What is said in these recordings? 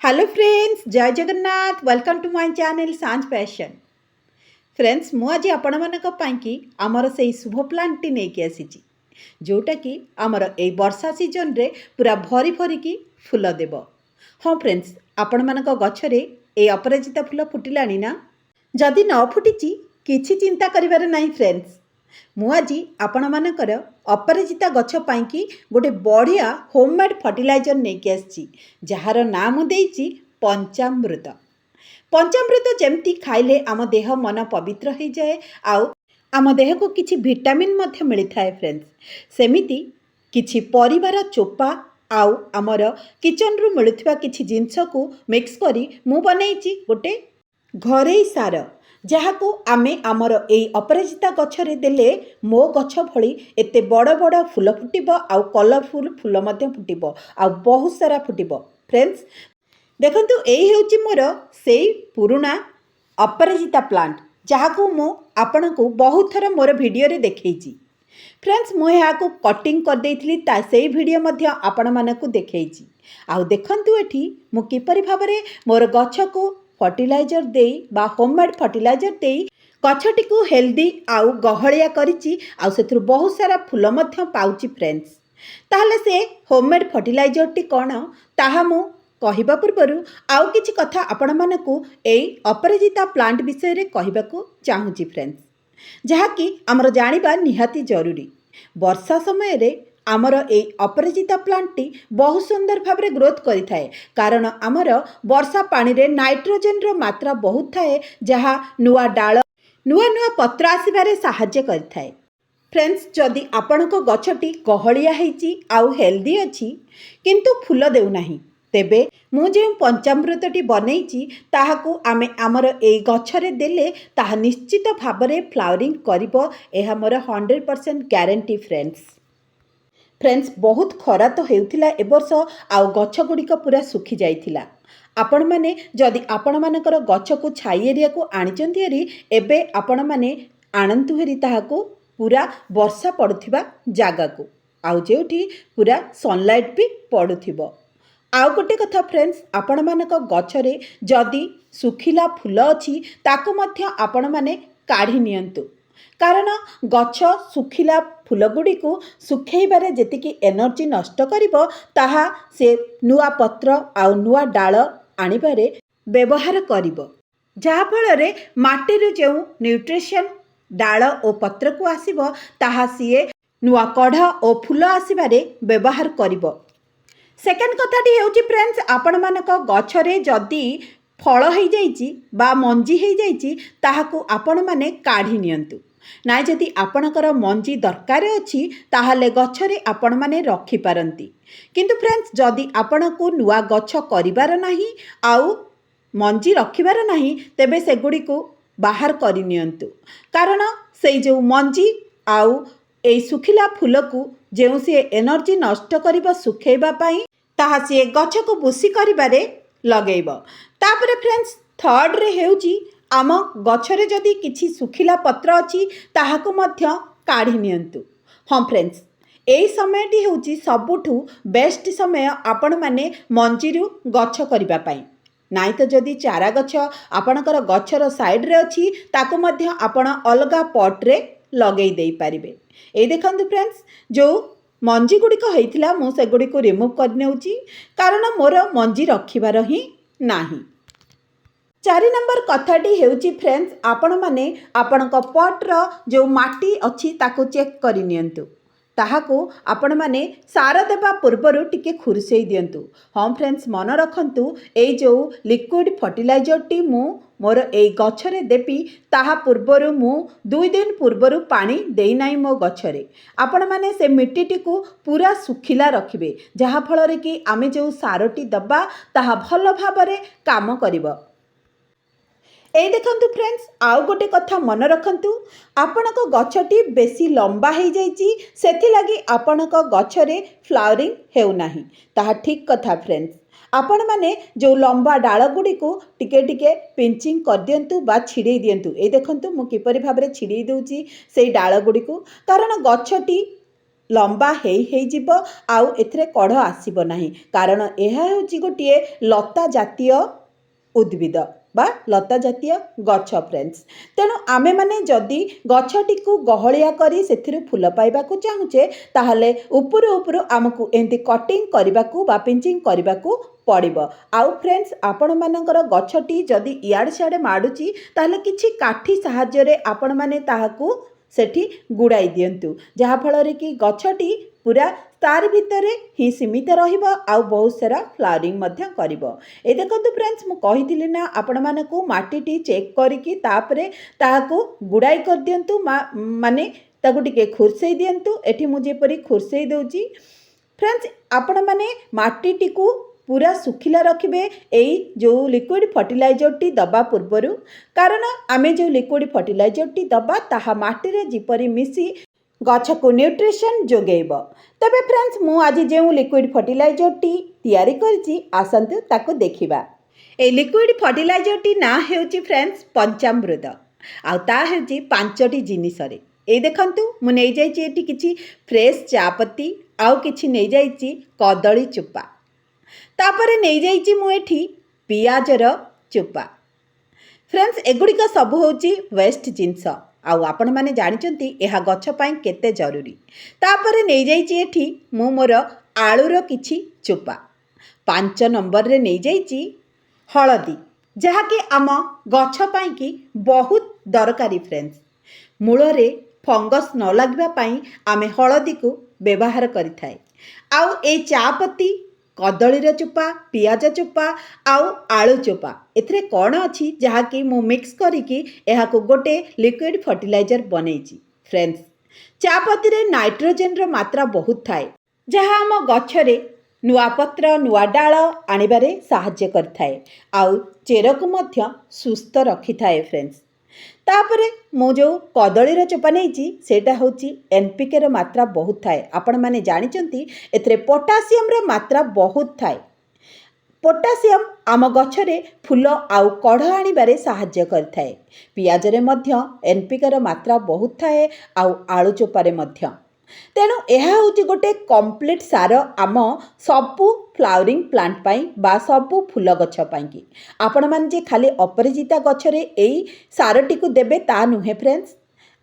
Hello friends, जय Jagannath. Welcome to my channel Sanjh passion. Friends, मु आज आपंकी आमर से शुभ प्लांटी नहीं कि आसी जोटा कि आमर ए वर्षा सीजन रे पूरा भरी भरिकी फूल देव। हाँ फ्रेंड्स, आपण मान गछरे ए अपराजिता फूल फुटिलानी ना? जदि न फुटी किछि चिंता करिवार नहीं फ्रेंड्स। मु आज आपण मानकर अपराजिता गछ पाइंकी गोटे बढ़िया होममेड फर्टिलाइजर नहीं कि आसी जार नाम देइछि पंचामृत। पंचामृत जमती खाइले आम देह मन पवित्र हो जाए आम देह को किछि विटामिन मध्य मिलता है फ्रेंड्स। सेमिति किछि परिवार चोपा आउ आमर किचन रु मिलुथिबा किछि जिंस को मिक्स करी मु बनैछि गोटे घरे सार जहाको आमे आमर ए अपराजिता गछरे देले मो गछ भली एते बड़ बड़ फूल फुटिब आउ कलरफुल फूल मध्य फुटिब आउ बहुत सारा फुटिब। फ्रेंड्स देखंतु एही हेउची मोर सेई पुराना अपराजिता प्लांट जहाको मो आपनकु बहुत थर मोर वीडियो रे देखैछि। फ्रेंड्स मु याको कटिंग कर देइथिली ता सेई वीडियो मध्य आपण मानकु देखैछि। आउ देखंतु एठी मु किपरि भाबरे मोर गछ को फर्टिलाइजर देई बा होममेड फर्टिलाइजर देई गछटी को हेल्दी आउ गहलिया करिछि आउ सेथुर बहुत सारा फूल मध्य पाउछि। फ्रेंड्स ताहले से होममेड फर्टिलाइजर टी कोन ताहा मु कहिबा पूर्वरु आउ किछि कथा आपण मानकु एई अपराजिता प्लांट विषय रे कहिबाकू चाहूछि। फ्रेंड्स जहा कि आमर जानिबा निहाती जरूरी। वर्षा समय रे आमर ए अपराजिता प्लांट बहुत सुंदर भाव में ग्रोथ करिथाए कारण आमर वर्षा पानी रे नाइट्रोजन रो मात्रा बहुत थाए जहा नुआ डाल नुआ नुआ पत्र आसबारे साहाय्य करिथाए। फ्रेंड्स जदि आपणको गछटी गहलिया हेची आउ हेल्दी अछि किंतु फूल देउ नाही तेबे मु जे पंचामृतटी बनैछि ताहाकू आमे आमर ए गछरे देले ताहा निश्चित भाव में फ्लावरिंग करिवो एहा मोर 100% ग्यारंटी। फ्रेंड्स बहुत खरा तो हेउथिला ए वर्ष आउ गछ गुड़िक पूरा सुखी जाइथिला। आपण माने जदि आपण मानकर गछ को छाई एरिया को आनिचंती हेरी एबे आपण माने आनंतु हेरी ताहाको पूरा वर्षा पड़ुथिबा जागा को आउ जेउठी पूरा सनलाइट भी पड़ुथिबो। आउ गोटे कथा फ्रेंड्स आपण मानक गछरे जदि सुखिला फूल अछि ताको मध्य आपण माने काढ़ी नियंतु कारण गछ सुखिला फूल गुड़ी को सुखेबारे जेतिकी एनर्जी नष्ट करिवो ताहा से नुआ पत्र आउ नुआ डाल आनिबारे व्यवहार करिवो जहा फଳରେ माटीर जो न्यूट्रिशन डाल ओ पत्र को आसीबो ताहा सिए नुआ कढ़ ओ फूल आसीबारे व्यवहार करिवो। सेकेंड कथाटी हेउची फ्रेंड्स आपण मानक गछरे जदि फल हो जाइछि बा मंजी हो जाइछि ताहाकू आपण माने काढ़ी नियंतु ना जदि आपणकर मंजी दरकार अछि ताहाले गछरे आपण माने रखि पारंती किंतु फ्रेंड्स जदि आपण को नुआ गछ करिवार नाही आउ मंजी रखिबार नाही तेबे सेगुडी को बाहर करि नियंतु कारण से जो मंजी आउ ए सुखिला फूल को जेउ से एनर्जी नष्ट करिबा सुखेबा पई ताहा से गछ को बुसी करिबारे लगेइबो। तापरे फ्रेंड्स थर्ड रे हेउची आम गछरे जदि किछि सुखिला पत्र अछि ताहाको मध्य काढ़ी नियंतु। हाँ फ्रेंड्स एई समयटी हेउची सबुठु बेस्ट समय आपण माने मंजीरु गछ करिबा पई नाइ तो जदि चारा गछ आपणकर गछर साइड रे अछि ताको मध्य आपण अलगा पॉट रे लगेई देई पारिबे। ए देखंतु फ्रेंड्स जो मंजी गुड़िक होइथिला मु से गुड़ी को रिमूव कर नेउची कारण मोर मंजी रखिबार ही नाही। 4 नंबर कथाटी हेउची फ्रेंड्स आपण माने आपणक पॉटर जो माटी अछि ताको चेक करि नियंतु ताहाको आपण माने सार देबा पूर्वरु टिके खुरसेई दियंतु। हाँ फ्रेंड्स मन रखंतु ए जो लिक्विड फर्टिलाइजर टी मु मोर ए गछरे देपी ताहा पूर्वरु मु 2 दिन पूर्वरु पानी देई नाई मो गछरे आपण माने से मिट्टी को पूरा सुखिला रखिबे जहा फଳରେ कि आमे जो सारटी दबा ताहा भल भाबरे काम करिवो। ए देखंतु फ्रेंड्स आउ गोटे कथा मन रखंतु आपणक गछटी बेसी लंबा हो जाइछि सेथि लागि आपणक गछरे फ्लावरिंग हेउ नाही ताहा ठीक कथा। फ्रेंड्स आपण माने जो लंबा डाल गुड़ी को टिके टिके पिंचिंग कर दियंतु बा छिड़े दियंतु। ए देखंतु मु किपरि भाबरे छिड़े दउची सेई डाल गुड़ी को कारण गछटी ଲମ୍ବା ହେଇଯିବ ଆଉ ଏଥିରେ କଢ଼ ଆସିବ ନାହିଁ, କାରଣ ଏହା ହେଉଛି ଗୋଟିଏ ଲତା ଜାତୀୟ ଉଦ୍ଭିଦ ବା ଲତା ଜାତୀୟ ଗଛ ଫ୍ରେଣ୍ଡସ୍। ତେଣୁ ଆମେମାନେ ଯଦି ଗଛଟିକୁ ଗହଳିଆ କରି ସେଥିରୁ ଫୁଲ ପାଇବାକୁ ଚାହୁଁଛେ ତାହେଲେ ଉପରୁ ଆମକୁ ଏମିତି କଟିଂ କରିବାକୁ ବା ପିଞ୍ଚିଂ କରିବାକୁ ପଡ଼ିବ। ଆଉ ଫ୍ରେଣ୍ଡସ୍, ଆପଣମାନଙ୍କର ଗଛଟି ଯଦି ଇଆଡ଼େ ସିଆଡ଼େ ମାଡ଼ୁଛି ତାହେଲେ କିଛି କାଠି ସାହାଯ୍ୟରେ ଆପଣମାନେ ତାହାକୁ ସେଠି ଗୁଡ଼ାଇ ଦିଅନ୍ତୁ, ଯାହାଫଳରେ କି ଗଛଟି ପୁରା ତାରି ଭିତରେ ହିଁ ସୀମିତ ରହିବ ଆଉ ବହୁତ ସାରା ଫ୍ଲାୱରିଂ ମଧ୍ୟ କରିବ। ଏ ଦେଖନ୍ତୁ ଫ୍ରେଣ୍ଡସ୍, ମୁଁ କହିଥିଲି ନା ଆପଣମାନଙ୍କୁ ମାଟିଟି ଚେକ୍ କରିକି ତାପରେ ତାହାକୁ ଗୁଡ଼ାଇ କରିଦିଅନ୍ତୁ, ମାନେ ତାକୁ ଟିକେ ଖୁର୍ସେଇ ଦିଅନ୍ତୁ। ଏଠି ମୁଁ ଯେପରି ଖୁର୍ସେଇ ଦେଉଛି ଫ୍ରେଣ୍ଡସ୍, ଆପଣମାନେ ମାଟିଟିକୁ ପୁରା ଶୁଖିଲା ରଖିବେ ଏଇ ଯେଉଁ ଲିକ୍ୱିଡ଼ ଫର୍ଟିଲାଇଜରଟି ଦେବା ପୂର୍ବରୁ, କାରଣ ଆମେ ଯେଉଁ ଲିକ୍ୱିଡ଼ ଫର୍ଟିଲାଇଜରଟି ଦେବା ତାହା ମାଟିରେ ଯେପରି ମିଶି ଗଛକୁ ନ୍ୟୁଟ୍ରିସନ୍ ଯୋଗାଇବ। ତେବେ ଫ୍ରେଣ୍ଡସ୍, ମୁଁ ଆଜି ଯେଉଁ ଲିକ୍ୱିଡ଼ ଫର୍ଟିଲାଇଜରଟି ତିଆରି କରିଛି ଆସନ୍ତୁ ତାକୁ ଦେଖିବା। এই ଲିକ୍ୱିଡ଼ ଫର୍ଟିଲାଇଜରଟି ନାଁ ହେଉଛି ଫ୍ରେଣ୍ଡସ୍ ପଞ୍ଚାମୃତ, ଆଉ ତା ହେଉଛି 5ଟି ଜିନିଷରେ। এই ଦେଖନ୍ତୁ, ମୁଁ ନେଇଯାଇଛି ଏଠି କିଛି ଫ୍ରେଶ୍ ଚାପତି, ଆଉ କିଛି ନେଇଯାଇଛି କଦଳୀ ଚୋପା, ତାପରେ ନେଇଯାଇଛି ମୁଁ ଏଠି ପିଆଜର ଚୋପା। ଫ୍ରେଣ୍ଡସ୍, ଏଗୁଡ଼ିକ ସବୁ ହେଉଛି ୱେଷ୍ଟ ଜିନିଷ, ଆଉ ଆପଣମାନେ ଜାଣିଛନ୍ତି ଏହା ଗଛ ପାଇଁ କେତେ ଜରୁରୀ। ତାପରେ ନେଇଯାଇଛି ଏଠି ମୁଁ ମୋର ଆଳୁର କିଛି ଚୋପା। 5 ନମ୍ବରରେ ନେଇଯାଇଛି ହଳଦୀ, ଯାହାକି ଆମ ଗଛ ପାଇଁକି ବହୁତ ଦରକାରୀ ଫ୍ରେଣ୍ଡସ୍। ମୂଳରେ ଫଙ୍ଗସ୍ ନ ଲାଗିବା ପାଇଁ ଆମେ ହଳଦୀକୁ ବ୍ୟବହାର କରିଥାଏ। ଆଉ ଏଇ ଚାପତି, କଦଳୀର ଚୋପା, ପିଆଜ ଚୋପା ଆଉ ଆଳୁ ଚୋପା, ଏଥିରେ କ'ଣ ଅଛି ଯାହାକି ମୁଁ ମିକ୍ସ କରିକି ଏହାକୁ ଗୋଟେ ଲିକ୍ୱିଡ଼ ଫର୍ଟିଲାଇଜର ବନେଇଛି। ଫ୍ରେଣ୍ଡସ୍, ଚାପତିରେ ନାଇଟ୍ରୋଜେନର ମାତ୍ରା ବହୁତ ଥାଏ, ଯାହା ଆମ ଗଛରେ ନୂଆ ପତ୍ର, ନୂଆ ଡାଳ ଆଣିବାରେ ସାହାଯ୍ୟ କରିଥାଏ ଆଉ ଚେରକୁ ମଧ୍ୟ ସୁସ୍ଥ ରଖିଥାଏ ଫ୍ରେଣ୍ଡସ୍। ତାପରେ ମୁଁ ଯେଉଁ କଦଳୀର ଚୋପା ନେଇଛି ସେଇଟା ହେଉଛି NPKର ମାତ୍ରା ବହୁତ ଥାଏ। ଆପଣମାନେ ଜାଣିଛନ୍ତି ଏଥିରେ ପୋଟାସିୟମର ମାତ୍ରା ବହୁତ ଥାଏ। ପୋଟାସିୟମ ଆମ ଗଛରେ ଫୁଲ ଆଉ କଢ଼ ଆଣିବାରେ ସାହାଯ୍ୟ କରିଥାଏ। ପିଆଜରେ ମଧ୍ୟ NPKର ମାତ୍ରା ବହୁତ ଥାଏ ଆଉ ଆଳୁ ଚୋପାରେ ମଧ୍ୟ। ତେଣୁ ଏହା ହେଉଛି ଗୋଟେ କମ୍ପ୍ଲିଟ୍ ସାର ଆମ ସବୁ ଫ୍ଲାୱରିଂ ପ୍ଲାଣ୍ଟ ପାଇଁ ବା ସବୁ ଫୁଲ ଗଛ ପାଇଁକି। ଆପଣମାନେ ଯେ ଖାଲି ଅପରାଜିତା ଗଛରେ ଏଇ ସାରଟିକୁ ଦେବେ ତା ନୁହେଁ ଫ୍ରେଣ୍ଡସ୍,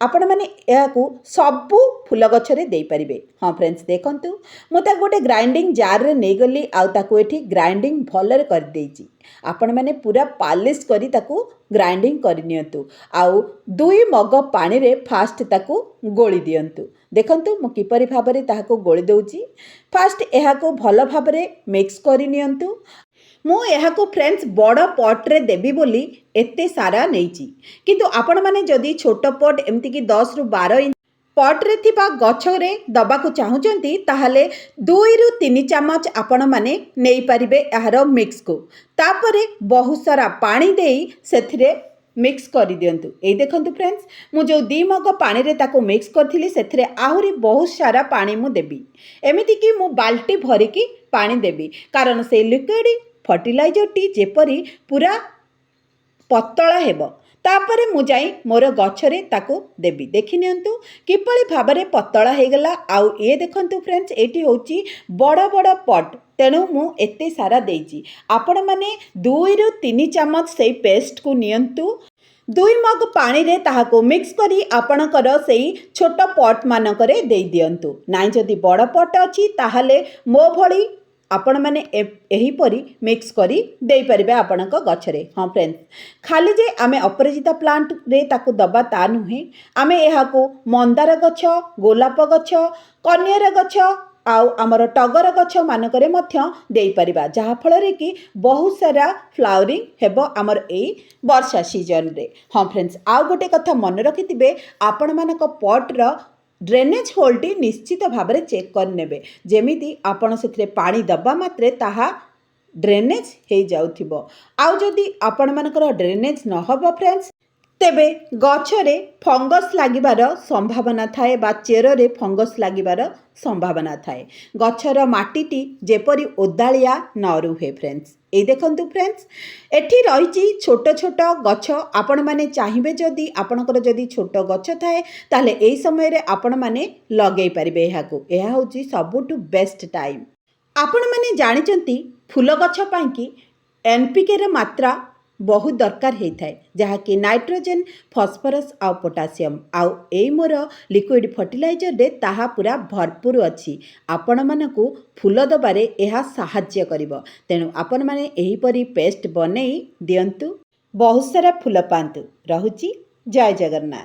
ଆପଣମାନେ ଏହାକୁ ସବୁ ଫୁଲ ଗଛରେ ଦେଇପାରିବେ। ହଁ ଫ୍ରେଣ୍ଡସ୍, ଦେଖନ୍ତୁ ମୁଁ ତାକୁ ଗୋଟେ ଗ୍ରାଇଣ୍ଡିଂ ଜାରରେ ନେଇଗଲି ଆଉ ତାକୁ ଏଠି ଗ୍ରାଇଣ୍ଡିଂ ଭଲରେ କରିଦେଇଛି। ଆପଣମାନେ ପୁରା ପାଲିସ୍ କରି ତାକୁ ଗ୍ରାଇଣ୍ଡିଂ କରିନିଅନ୍ତୁ ଆଉ 2 ମଗ ପାଣିରେ ଫାଷ୍ଟ ତାକୁ ଗୋଳି ଦିଅନ୍ତୁ। ଦେଖନ୍ତୁ ମୁଁ କିପରି ଭାବରେ ତାହାକୁ ଗୋଳି ଦେଉଛି। ଫାଷ୍ଟ ଏହାକୁ ଭଲ ଭାବରେ ମିକ୍ସ କରିନିଅନ୍ତୁ। ମୁଁ ଏହାକୁ ଫ୍ରେଣ୍ଡସ୍ ବଡ଼ ପଟ୍ରେ ଦେବି ବୋଲି ଏତେ ସାରା ନେଇଛି, କିନ୍ତୁ ଆପଣମାନେ ଯଦି ଛୋଟ ପଟ୍ ଏମିତିକି 10ରୁ 12 ଇଞ୍ଚ ପଟ୍ରେ ଥିବା ଗଛରେ ଦେବାକୁ ଚାହୁଁଛନ୍ତି ତାହେଲେ 2ରୁ 3 ଚାମଚ ଆପଣମାନେ ନେଇପାରିବେ ଏହାର ମିକ୍ସକୁ। ତାପରେ ବହୁତ ସାରା ପାଣି ଦେଇ ସେଥିରେ ମିକ୍ସ କରିଦିଅନ୍ତୁ। ଏଇ ଦେଖନ୍ତୁ ଫ୍ରେଣ୍ଡସ୍, ମୁଁ ଯେଉଁ 2 ମଗ ପାଣିରେ ତାକୁ ମିକ୍ସ କରିଥିଲି ସେଥିରେ ଆହୁରି ବହୁତ ସାରା ପାଣି ମୁଁ ଦେବି। ଏମିତିକି ମୁଁ ବାଲ୍ଟି ଭରିକି ପାଣି ଦେବି, କାରଣ ସେଇ ଲିକ୍ୱିଡ଼ ଫର୍ଟିଲାଇଜରଟି ଯେପରି ପୁରା ପତଳା ହେବ। ତାପରେ ମୁଁ ଯାଇ ମୋର ଗଛରେ ତାକୁ ଦେବି। ଦେଖିନିଅନ୍ତୁ କିପରି ଭାବରେ ପତଳା ହେଇଗଲା। ଆଉ ଏ ଦେଖନ୍ତୁ ଫ୍ରେଣ୍ଡସ୍, ଏଇଠି ହେଉଛି ବଡ଼ ବଡ଼ ପଟ୍, ତେଣୁ ମୁଁ ଏତେ ସାରା ଦେଇଛି। ଆପଣମାନେ 2ରୁ 3 ଚାମଚ ସେଇ ପେଷ୍ଟକୁ ନିଅନ୍ତୁ। 2 ମଗ ପାଣିରେ ତାହାକୁ ମିକ୍ସ କରି ଆପଣଙ୍କର ସେଇ ଛୋଟ ପଟ୍ ମାନଙ୍କରେ ଦେଇଦିଅନ୍ତୁ। ନାଇଁ ଯଦି ବଡ଼ ପଟ୍ ଅଛି ତାହେଲେ ମୋ ଭଳି ଆପଣମାନେ ଏହିପରି ମିକ୍ସ କରି ଦେଇପାରିବେ ଆପଣଙ୍କ ଗଛରେ। ହଁ ଫ୍ରେଣ୍ଡସ୍, ଖାଲି ଯେ ଆମେ ଅପରାଜିତା ପ୍ଲାଣ୍ଟରେ ତାକୁ ଦେବା ତା ନୁହେଁ, ଆମେ ଏହାକୁ ମନ୍ଦାର ଗଛ, ଗୋଲାପ ଗଛ, କନିଅର ଗଛ ଆଉ ଆମର ଟଗର ଗଛ ମାନଙ୍କରେ ମଧ୍ୟ ଦେଇପାରିବା, ଯାହାଫଳରେ କି ବହୁତ ସାରା ଫ୍ଲାୱରିଂ ହେବ ଆମର ଏଇ ବର୍ଷା ସିଜନରେ। ହଁ ଫ୍ରେଣ୍ଡସ୍, ଆଉ ଗୋଟେ କଥା ମନେ ରଖିଥିବେ, ଆପଣମାନଙ୍କ ପଟ୍ର ଡ୍ରେନେଜ୍ ହୋଲ୍ଟି ନିଶ୍ଚିତ ଭାବରେ ଚେକ୍ କରିନେବେ, ଯେମିତି ଆପଣ ସେଥିରେ ପାଣି ଦେବା ମାତ୍ରେ ତାହା ଡ୍ରେନେଜ୍ ହେଇଯାଉଥିବ। ଆଉ ଯଦି ଆପଣମାନଙ୍କର ଡ୍ରେନେଜ୍ ନ ହେବ ଫ୍ରେଣ୍ଡସ୍, ତେବେ ଗଛରେ ଫଙ୍ଗସ୍ ଲାଗିବାର ସମ୍ଭାବନା ଥାଏ ବା ଚେରରେ ଫଙ୍ଗସ୍ ଲାଗିବାର ସମ୍ଭାବନା ଥାଏ। ଗଛର ମାଟିଟି ଯେପରି ଓଦାଳିଆ ନ ରୁହେ ଫ୍ରେଣ୍ଡସ୍। ଏଇ ଦେଖନ୍ତୁ ଫ୍ରେଣ୍ଡସ୍, ଏଠି ରହିଛି ଛୋଟ ଛୋଟ ଗଛ। ଆପଣମାନେ ଚାହିଁବେ ଯଦି ଆପଣଙ୍କର ଯଦି ଛୋଟ ଗଛ ଥାଏ ତାହେଲେ ଏହି ସମୟରେ ଆପଣମାନେ ଲଗାଇ ପାରିବେ ଏହାକୁ। ଏହା ହେଉଛି ସବୁଠୁ ବେଷ୍ଟ ଟାଇମ୍। ଆପଣମାନେ ଜାଣିଛନ୍ତି ଫୁଲ ଗଛ ପାଇଁକି NPKର ମାତ୍ରା ବହୁତ ଦରକାର ହେଇଥାଏ, ଯାହାକି ନାଇଟ୍ରୋଜେନ୍, ଫସ୍ଫରସ୍ ଆଉ ପୋଟାସିୟମ୍। ଆଉ ଏଇ ମୋର ଲିକ୍ୱିଡ଼ ଫର୍ଟିଲାଇଜରରେ ତାହା ପୁରା ଭରପୁର ଅଛି। ଆପଣମାନଙ୍କୁ ଫୁଲ ଦେବାରେ ଏହା ସାହାଯ୍ୟ କରିବ। ତେଣୁ ଆପଣମାନେ ଏହିପରି ପେଷ୍ଟ ବନେଇ ଦିଅନ୍ତୁ, ବହୁତ ସାରା ଫୁଲ ପାଆନ୍ତୁ। ରହୁଛି, ଜୟ ଜଗନ୍ନାଥ।